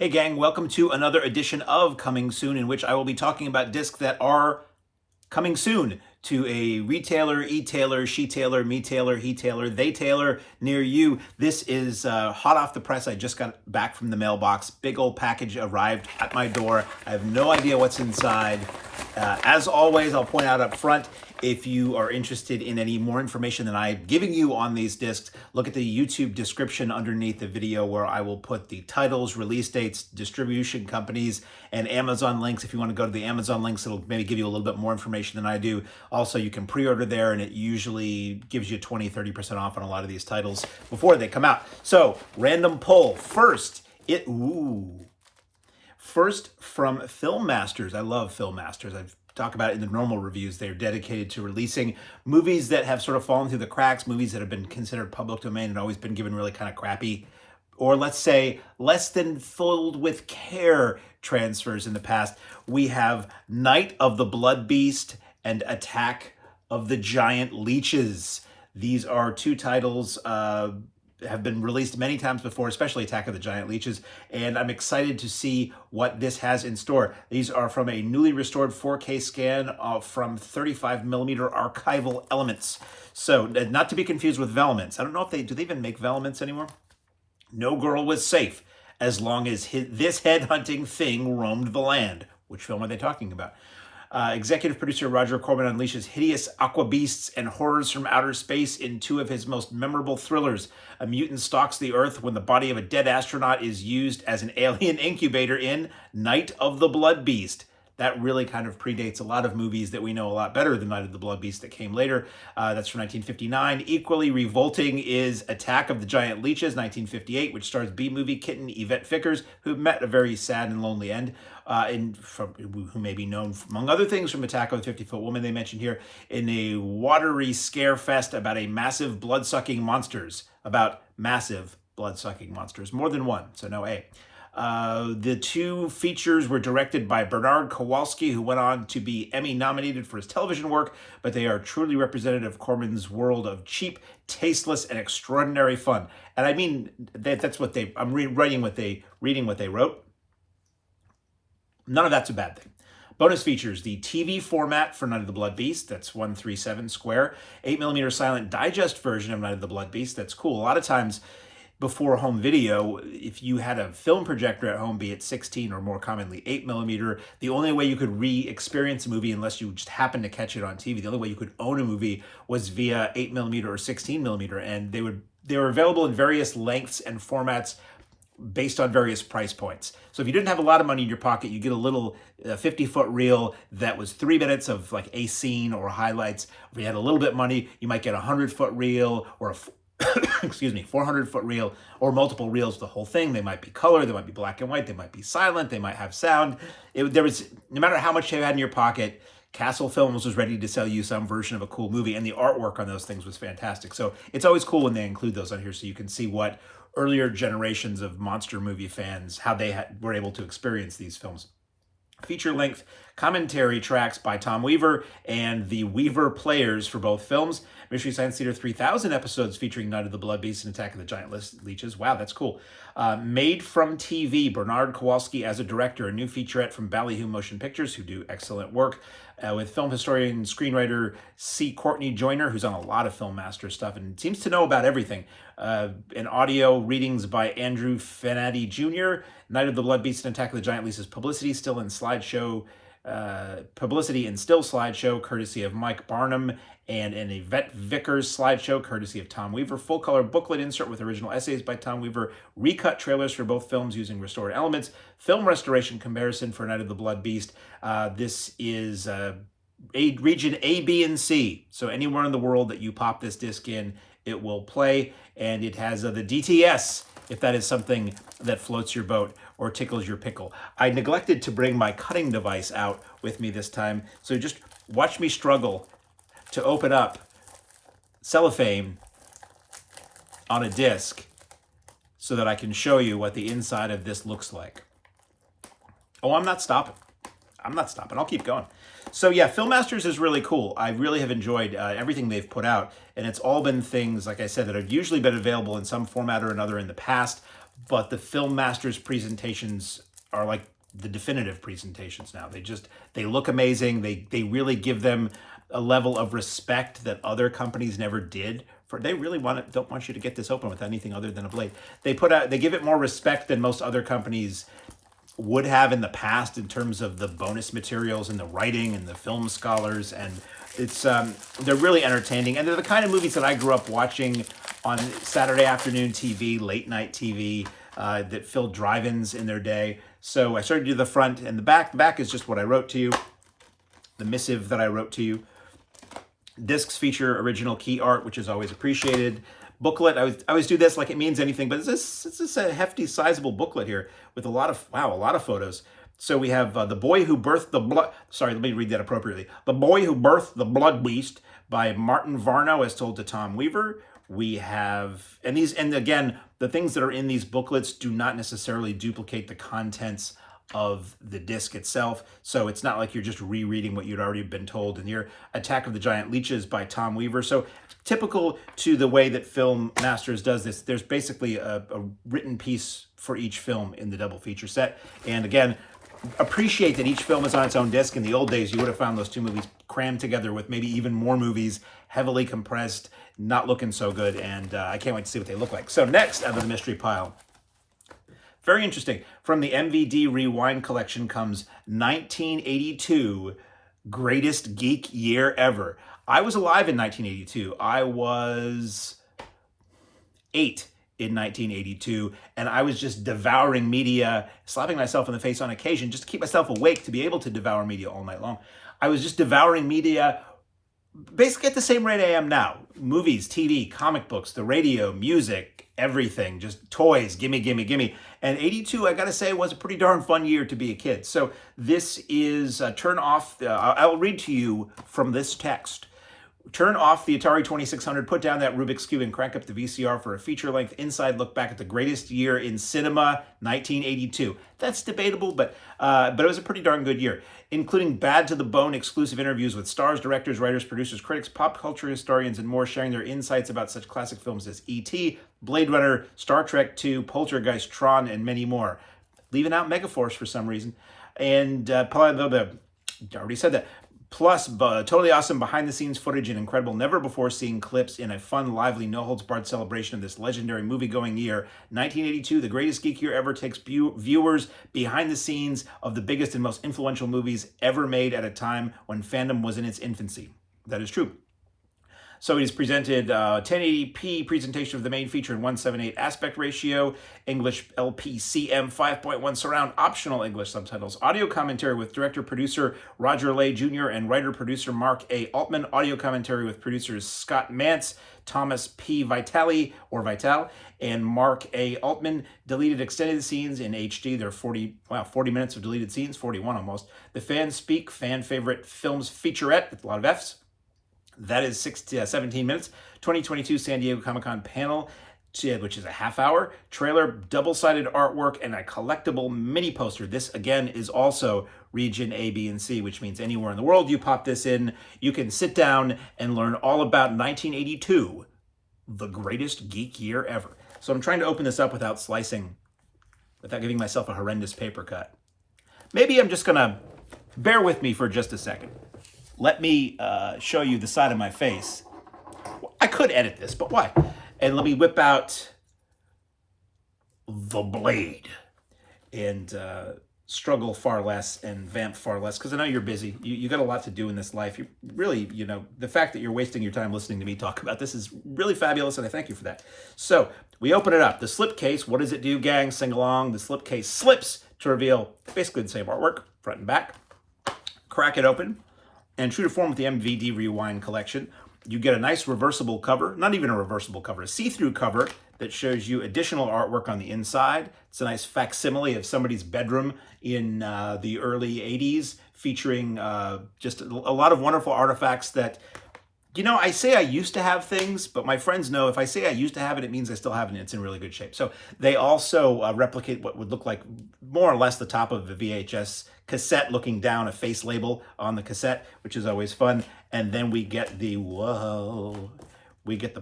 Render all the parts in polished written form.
Hey gang, welcome to another edition of Coming Soon, in which I will be talking about discs that are coming soon to a retailer, e-tailer, she-tailer, me-tailer, he-tailer, they-tailer near you. This is hot off the press. I just got back from the mailbox. Big old package arrived at my door. I have no idea what's inside. As always, I'll point out up front, if you are interested in any more information than I'm giving you on these discs, look at the YouTube description underneath the video where I will put the titles, release dates, distribution companies, and Amazon links. If you want to go to the Amazon links, it'll maybe give you a little bit more information than I do. Also, you can pre-order there, and it usually gives you 20-30% off on a lot of these titles before they come out. So, random pull. First from Film Masters. I love Film Masters. I've talked about it in the normal reviews. They're dedicated to releasing movies that have sort of fallen through the cracks, movies that have been considered public domain and always been given really kind of crappy, or let's say less than filled with care transfers in the past. We have Night of the Blood Beast and Attack of the Giant Leeches. These are two titles have been released many times before, especially Attack of the Giant Leeches, and I'm excited to see what this has in store. These are from a newly restored 4K scan from 35mm archival elements. So, not to be confused with Veloments. I don't know if do they even make Veloments anymore? No girl was safe as long as this headhunting thing roamed the land. Which film are they talking about? Executive producer Roger Corman unleashes hideous aqua beasts and horrors from outer space in two of his most memorable thrillers. A mutant stalks the Earth when the body of a dead astronaut is used as an alien incubator in Night of the Blood Beast. That really kind of predates a lot of movies that we know a lot better than Night of the Blood Beast that came later. That's from 1959. Equally revolting is Attack of the Giant Leeches, 1958, which stars B-movie kitten Yvette Vickers, who met a very sad and lonely end, who may be known, among other things, from Attack of the 50-Foot Woman they mentioned here, in a watery scare fest about massive blood-sucking monsters. More than one, so no A. The two features were directed by Bernard Kowalski, who went on to be Emmy nominated for his television work, but they are truly representative of Corman's world of cheap, tasteless, and extraordinary fun. And I mean, that's what I'm reading what they wrote. None of that's a bad thing. Bonus features: the TV format for Night of the Blood Beast, that's 137 square, 8mm silent digest version of Night of the Blood Beast, that's cool. A lot of times, before home video, if you had a film projector at home, be it 16 or more commonly 8mm, the only way you could re-experience a movie, unless you just happened to catch it on TV, the only way you could own a movie was via 8mm or 16mm, and they were available in various lengths and formats based on various price points. So if you didn't have a lot of money in your pocket, you get a little 50-foot reel that was 3 minutes of like a scene or highlights. If you had a little bit of money, you might get a 100-foot reel or a 400-foot reel, or multiple reels, the whole thing. They might be color, they might be black and white, they might be silent, they might have sound. No matter how much you had in your pocket, Castle Films was ready to sell you some version of a cool movie, and the artwork on those things was fantastic. So it's always cool when they include those on here, so you can see what earlier generations of monster movie fans, how they were able to experience these films. Feature-length commentary tracks by Tom Weaver and the Weaver Players for both films. Mystery Science Theater 3000 episodes featuring Night of the Blood Beast and Attack of the Giant Leeches. Wow, that's cool. Made from TV, Bernard Kowalski as a director, a new featurette from Ballyhoo Motion Pictures, who do excellent work, with film historian and screenwriter C. Courtney Joyner, who's on a lot of Film Master stuff and seems to know about everything. And audio readings by Andrew Fenati Jr., Night of the Blood Beast and Attack of the Giant Leeches publicity and still slideshow, courtesy of Mike Barnum, and an Yvette Vickers slideshow, courtesy of Tom Weaver. Full color booklet insert with original essays by Tom Weaver. Recut trailers for both films using restored elements. Film restoration comparison for Night of the Blood Beast. This is region A, B, and C. So anywhere in the world that you pop this disc in, it will play. And it has the DTS, if that is something that floats your boat or tickles your pickle. I neglected to bring my cutting device out with me this time, so just watch me struggle to open up cellophane on a disc so that I can show you what the inside of this looks like. Oh, I'm not stopping. I'll keep going. So yeah, Film Masters is really cool. I really have enjoyed everything they've put out, and it's all been things, like I said, that have usually been available in some format or another in the past, but the Film Masters presentations are like the definitive presentations now. They look amazing. They really give them a level of respect that other companies never did. They really don't want you to get this open with anything other than a blade. They give it more respect than most other companies would have in the past in terms of the bonus materials and the writing and the film scholars, and it's they're really entertaining, and they're the kind of movies that I grew up watching on Saturday afternoon TV, late night TV, that filled drive-ins in their day. So I started to do the front and the back. The back is just what I wrote to you, the missive that I wrote to you. Discs feature original key art, which is always appreciated. Booklet, I always do this like it means anything, but it's just a hefty, sizable booklet here with a lot of photos. So we have The Boy Who Birthed the Blood... Sorry, let me read that appropriately. The Boy Who Birthed the Blood Beast by Martin Varno, as told to Tom Weaver. We have... And again, the things that are in these booklets do not necessarily duplicate the contents of the disc itself. So it's not like you're just rereading what you'd already been told. And here, Attack of the Giant Leeches by Tom Weaver. So typical to the way that Film Masters does this, there's basically a written piece for each film in the double feature set. And again, appreciate that each film is on its own disc. In the old days, you would have found those two movies crammed together with maybe even more movies, heavily compressed, not looking so good. And I can't wait to see what they look like. So next out of the mystery pile, very interesting. From the MVD Rewind collection comes 1982 Greatest Geek Year Ever. I was alive in 1982. I was 8 in 1982, and I was just devouring media, slapping myself in the face on occasion just to keep myself awake to be able to devour media all night long. I was just devouring media basically at the same rate I am now. Movies, TV, comic books, the radio, music, everything, just toys, gimme, gimme, gimme. And 82, I gotta say, was a pretty darn fun year to be a kid. So this is, turn off, I'll read to you from this text. Turn off the Atari 2600, put down that Rubik's Cube, and crank up the VCR for a feature-length inside look back at the greatest year in cinema, 1982. That's debatable, but it was a pretty darn good year, including bad-to-the-bone exclusive interviews with stars, directors, writers, producers, critics, pop culture historians, and more, sharing their insights about such classic films as E.T., Blade Runner, Star Trek II, Poltergeist, Tron, and many more. Leaving out Megaforce for some reason. And I already said that. Plus, totally awesome behind-the-scenes footage and incredible, never-before-seen clips in a fun, lively, no-holds-barred celebration of this legendary movie-going year. 1982, the greatest geek year ever, takes viewers behind the scenes of the biggest and most influential movies ever made at a time when fandom was in its infancy. That is true. So it is presented 1080p presentation of the main feature in 1:7:8 aspect ratio, English LPCM 5.1 surround, optional English subtitles, audio commentary with director-producer Roger Lay Jr. and writer-producer Mark A. Altman, audio commentary with producers Scott Mantz, Thomas P. Vitale, and Mark A. Altman. Deleted extended scenes in HD. There are 40 minutes of deleted scenes, 41 almost. The Fans Speak, fan favorite films featurette, with a lot of Fs. That is 17 minutes. 2022 San Diego Comic-Con panel, which is a half hour. Trailer, double-sided artwork, and a collectible mini poster. This, again, is also region A, B, and C, which means anywhere in the world you pop this in, you can sit down and learn all about 1982, the greatest geek year ever. So I'm trying to open this up without giving myself a horrendous paper cut. Maybe I'm just going to bear with me for just a second. Let me show you the side of my face. I could edit this, but why? And let me whip out the blade and struggle far less and vamp far less, because I know you're busy. You got a lot to do in this life. You really, the fact that you're wasting your time listening to me talk about this is really fabulous, and I thank you for that. So we open it up. The slipcase, what does it do, gang? Sing along. The slipcase slips to reveal basically the same artwork, front and back. Crack it open. And true to form with the MVD Rewind collection, you get a nice reversible cover, not even a reversible cover, a see-through cover that shows you additional artwork on the inside. It's a nice facsimile of somebody's bedroom in the early 80s, featuring just a lot of wonderful artifacts that, I say I used to have things, but my friends know if I say I used to have it, it means I still have it and it's in really good shape. So they also replicate what would look like more or less the top of a VHS cassette, looking down, a face label on the cassette, which is always fun. And then we get the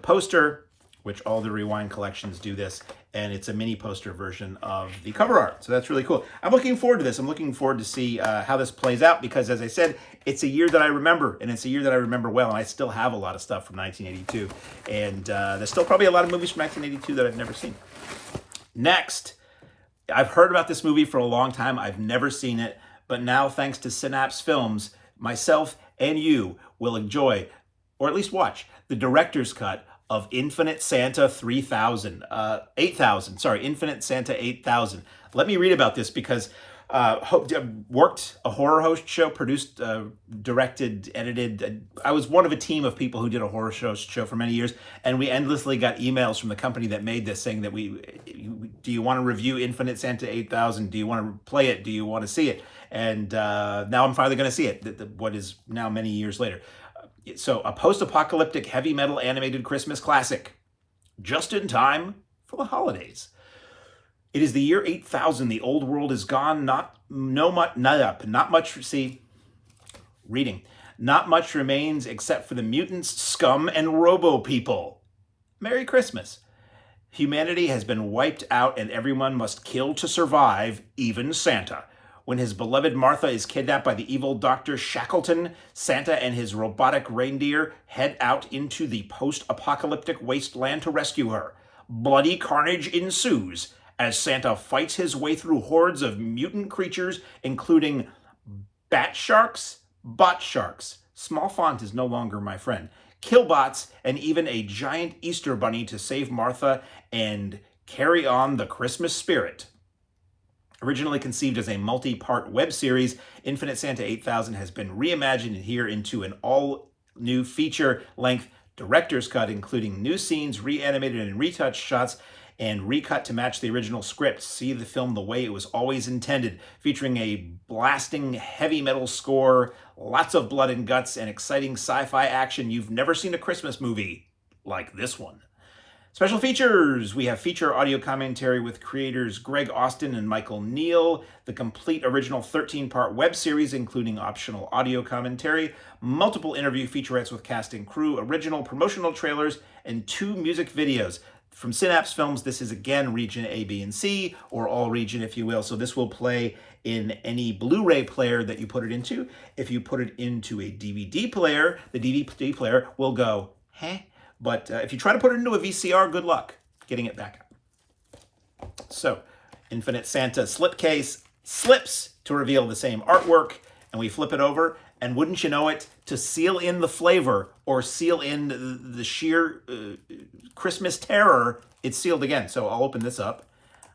poster, which all the Rewind collections do this, and it's a mini poster version of the cover art. So that's really cool. I'm looking forward to this. I'm looking forward to see how this plays out, because as I said, it's a year that I remember, and it's a year that I remember well, and I still have a lot of stuff from 1982. And there's still probably a lot of movies from 1982 that I've never seen. Next, I've heard about this movie for a long time. I've never seen it, but now thanks to Synapse Films, myself and you will enjoy, or at least watch, the director's cut of Infinite Santa 8000. Sorry, Infinite Santa 8000. Let me read about this, because worked a horror host show, produced, directed, edited. I was one of a team of people who did a horror show for many years, and we endlessly got emails from the company that made this saying that do you want to review Infinite Santa 8000? Do you want to play it? Do you want to see it? And now I'm finally going to see it, what is now many years later. So, a post-apocalyptic heavy metal animated Christmas classic, just in time for the holidays. It is the year 8000. The old world is gone. Not much remains except for the mutants, scum, and robo people. Merry Christmas. Humanity has been wiped out, and everyone must kill to survive, even Santa. When his beloved Martha is kidnapped by the evil Dr. Shackleton, Santa and his robotic reindeer head out into the post-apocalyptic wasteland to rescue her. Bloody carnage ensues as Santa fights his way through hordes of mutant creatures, including bat sharks, bot sharks, small font is no longer my friend, killbots, and even a giant Easter bunny to save Martha and carry on the Christmas spirit. Originally conceived as a multi-part web series, Infinite Santa 8000 has been reimagined here into an all-new feature-length director's cut, including new scenes, reanimated and retouched shots, and recut to match the original script. See the film the way it was always intended, featuring a blasting heavy metal score, lots of blood and guts, and exciting sci-fi action. You've never seen a Christmas movie like this one. Special features. We have feature audio commentary with creators Greg Austin and Michael Neal, the complete original 13-part web series, including optional audio commentary, multiple interview featurettes with cast and crew, original promotional trailers, and 2 music videos. From Synapse Films, this is again region A, B, and C, or all region, if you will. So this will play in any Blu-ray player that you put it into. If you put it into a DVD player, the DVD player will go, heh? But if you try to put it into a VCR, good luck getting it back out. So, Infinite Santa slipcase slips to reveal the same artwork, and we flip it over, and wouldn't you know it, to seal in the flavor or seal in the sheer Christmas terror, it's sealed again. So I'll open this up.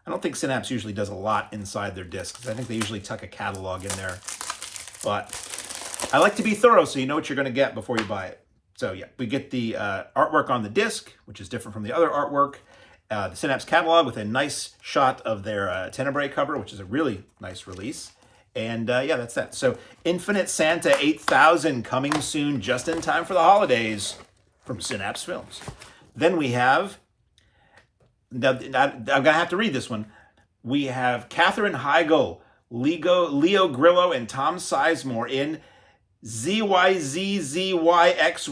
I don't think Synapse usually does a lot inside their discs. I think they usually tuck a catalog in there. But I like to be thorough, so you know what you're going to get before you buy it. So yeah, we get the artwork on the disc, which is different from the other artwork. The Synapse catalog with a nice shot of their Tenebrae cover, which is a really nice release. And yeah, that's that. So Infinite Santa 8000 coming soon, just in time for the holidays from Synapse Films. Then we have, now, I'm going to have to read this one. We have Katherine Heigl, Leo Grillo, and Tom Sizemore in Zizzy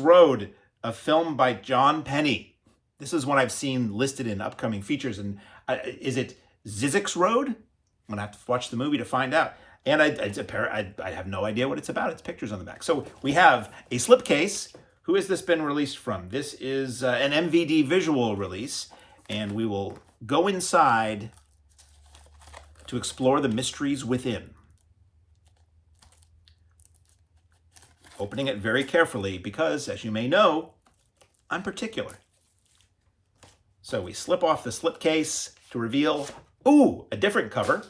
Road, a film by John Penny. This is one I've seen listed in upcoming features. And is it Zyzzyx Road? I'm going to have to watch the movie to find out. And I have no idea what it's about. It's pictures on the back. So we have a slipcase. Who has this been released from? This is an MVD visual release. And we will go inside to explore the mysteries within. Opening it very carefully because, as you may know, I'm particular. So we slip off the slipcase to reveal, ooh, a different cover.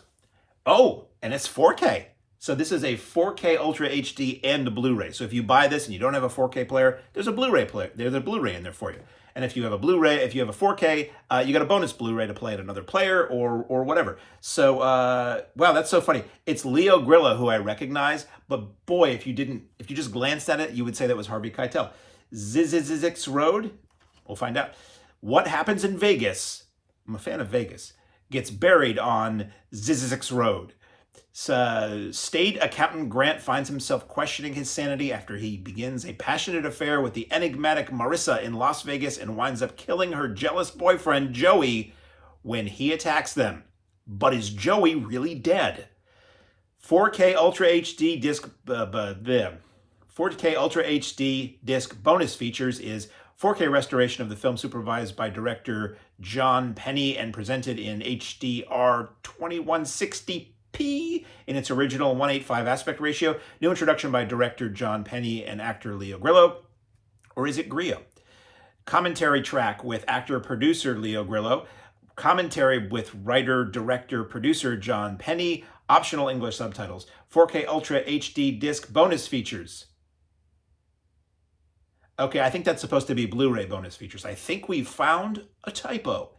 Oh, and it's 4K. So this is a 4K Ultra HD and a Blu-ray. So if you buy this and you don't have a 4K player, there's a Blu-ray player. There's a Blu-ray in there for you. And if you have a Blu-ray, if you have a 4K, you got a bonus Blu-ray to play at another player or whatever. So, wow, that's so funny. It's Leo Grillo, who I recognize, but boy, if you just glanced at it, you would say that was Harvey Keitel. Zyzzyx Road, we'll find out. What happens in Vegas, I'm a fan of Vegas, gets buried on Zyzzyx Road. Staid accountant Grant finds himself questioning his sanity after he begins a passionate affair with the enigmatic Marissa in Las Vegas and winds up killing her jealous boyfriend Joey when he attacks them. But is Joey really dead? 4K Ultra HD disc 4K Ultra HD disc bonus features is 4K restoration of the film supervised by director John Penny and presented in HDR 2160p in its original 1:8:5 aspect ratio. New introduction by director John Penny and actor Leo Grillo. Or is it Grillo? Commentary track with actor-producer Leo Grillo. Commentary with writer, director, producer John Penny. Optional English subtitles. 4K Ultra HD disc bonus features. Okay, I think that's supposed to be Blu-ray bonus features. I think we found a typo.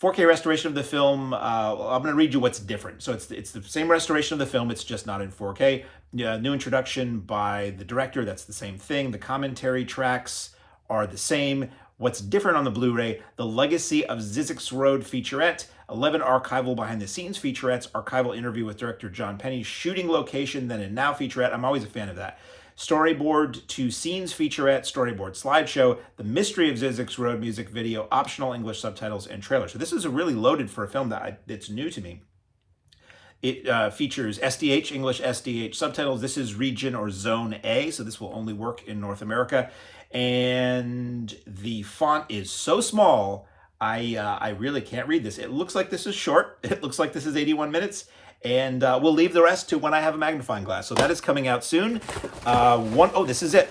4K restoration of the film. I'm going to read you what's different. So it's the same restoration of the film. It's just not in 4K. New introduction by the director. That's the same thing. The commentary tracks are the same. What's different on the Blu-ray? The Legacy of Zizzi Road featurette. 11 archival behind-the-scenes featurettes. Archival interview with director John Penny. Shooting location, then and now featurette. I'm always a fan of that. Storyboard to scenes featurette, storyboard slideshow, the mystery of Zizzi Road music video, optional English subtitles, and trailer. So this is a really loaded for a film it's new to me. It features SDH, English SDH subtitles. This is region or zone A, so this will only work in North America. And the font is so small, I really can't read this. It looks like this is short. It looks like this is 81 minutes. And we'll leave the rest to when I have a magnifying glass. So that is coming out soon. Oh, this is it.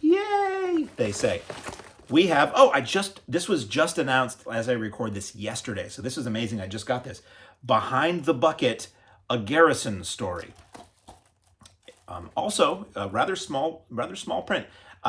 Yay, they say. We have, this was just announced as I record this yesterday. So this is amazing. I just got this. Behind the Bucket, a Garrison story. Also, rather small print.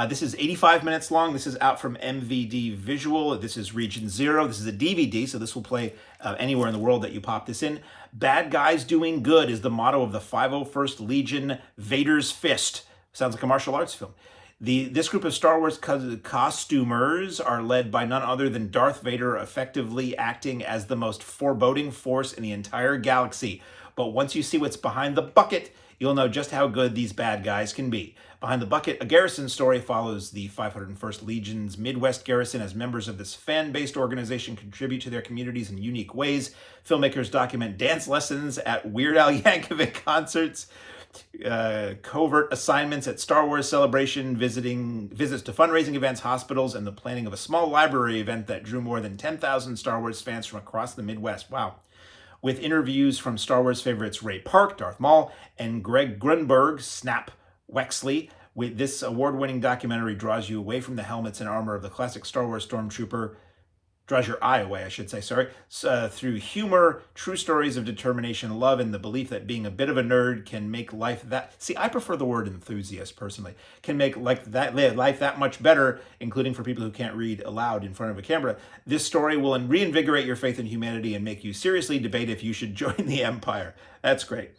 This is 85 minutes long. This is out from MVD Visual. This is Region 0. This is a DVD, so this will play anywhere in the world that you pop this in. Bad Guys Doing Good is the motto of the 501st Legion Vader's Fist. Sounds like a martial arts film. This group of Star Wars costumers are led by none other than Darth Vader, effectively acting as the most foreboding force in the entire galaxy. But once you see what's behind the bucket, you'll know just how good these bad guys can be. Behind the Bucket, a Garrison story follows the 501st Legion's Midwest Garrison as members of this fan-based organization contribute to their communities in unique ways. Filmmakers document dance lessons at Weird Al Yankovic concerts, covert assignments at Star Wars Celebration, visits to fundraising events, hospitals, and the planning of a small library event that drew more than 10,000 Star Wars fans from across the Midwest. Wow. With interviews from Star Wars favorites Ray Park, Darth Maul, and Greg Grunberg, Snap Wexley. With this award-winning documentary draws you away from the helmets and armor of the classic Star Wars Stormtrooper, draws your eye away, I should say, through humor, true stories of determination, love, and the belief that being a bit of a nerd can make life that... See, I prefer the word enthusiast, personally. Can make life that much better, including for people who can't read aloud in front of a camera. This story will reinvigorate your faith in humanity and make you seriously debate if you should join the Empire. That's great.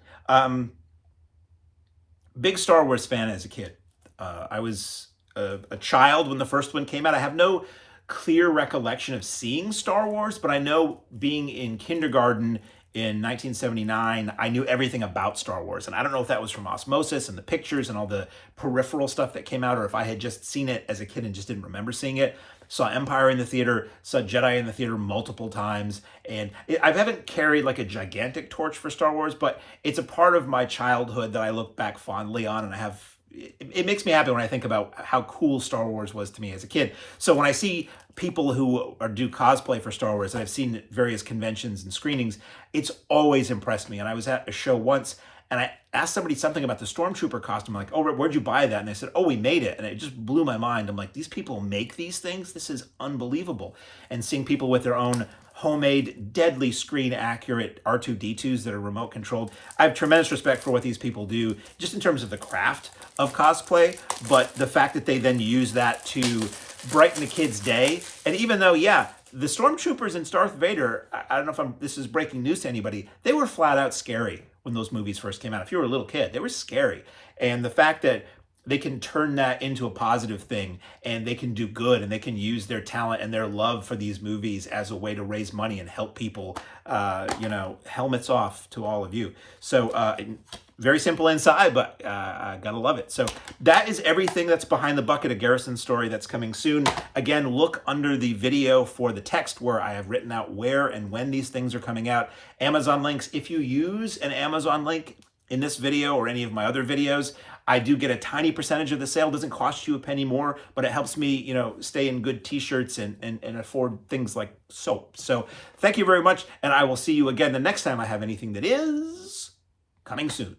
Big Star Wars fan as a kid. I was a child when the first one came out. I have no clear recollection of seeing Star Wars, but I know being in kindergarten in 1979, I knew everything about Star Wars. And I don't know if that was from osmosis and the pictures and all the peripheral stuff that came out, or if I had just seen it as a kid and just didn't remember seeing it. Saw Empire in the theater, saw Jedi in the theater multiple times. And I haven't carried like a gigantic torch for Star Wars, but it's a part of my childhood that I look back fondly on, and I have... It makes me happy when I think about how cool Star Wars was to me as a kid. So when I see people who do cosplay for Star Wars, and I've seen various conventions and screenings, it's always impressed me. And I was at a show once, and I asked somebody something about the Stormtrooper costume. I'm like, oh, where'd you buy that? And they said, oh, we made it. And it just blew my mind. I'm like, these people make these things? This is unbelievable. And seeing people with their own homemade, deadly screen-accurate R2-D2s that are remote-controlled. I have tremendous respect for what these people do, just in terms of the craft of cosplay, but the fact that they then use that to brighten the kids' day. And even though, yeah, the Stormtroopers and Darth Vader, I don't know if this is breaking news to anybody, they were flat-out scary when those movies first came out. If you were a little kid, they were scary. And the fact that they can turn that into a positive thing, and they can do good, and they can use their talent and their love for these movies as a way to raise money and help people. Helmets off to all of you. So very simple inside, but I gotta love it. So that is everything that's behind the bucket, a Garrison story that's coming soon. Again, look under the video for the text where I have written out where and when these things are coming out. Amazon links. If you use an Amazon link in this video or any of my other videos, I do get a tiny percentage of the sale. It doesn't cost you a penny more, but it helps me, stay in good t-shirts and afford things like soap. So thank you very much, and I will see you again the next time I have anything that is coming soon.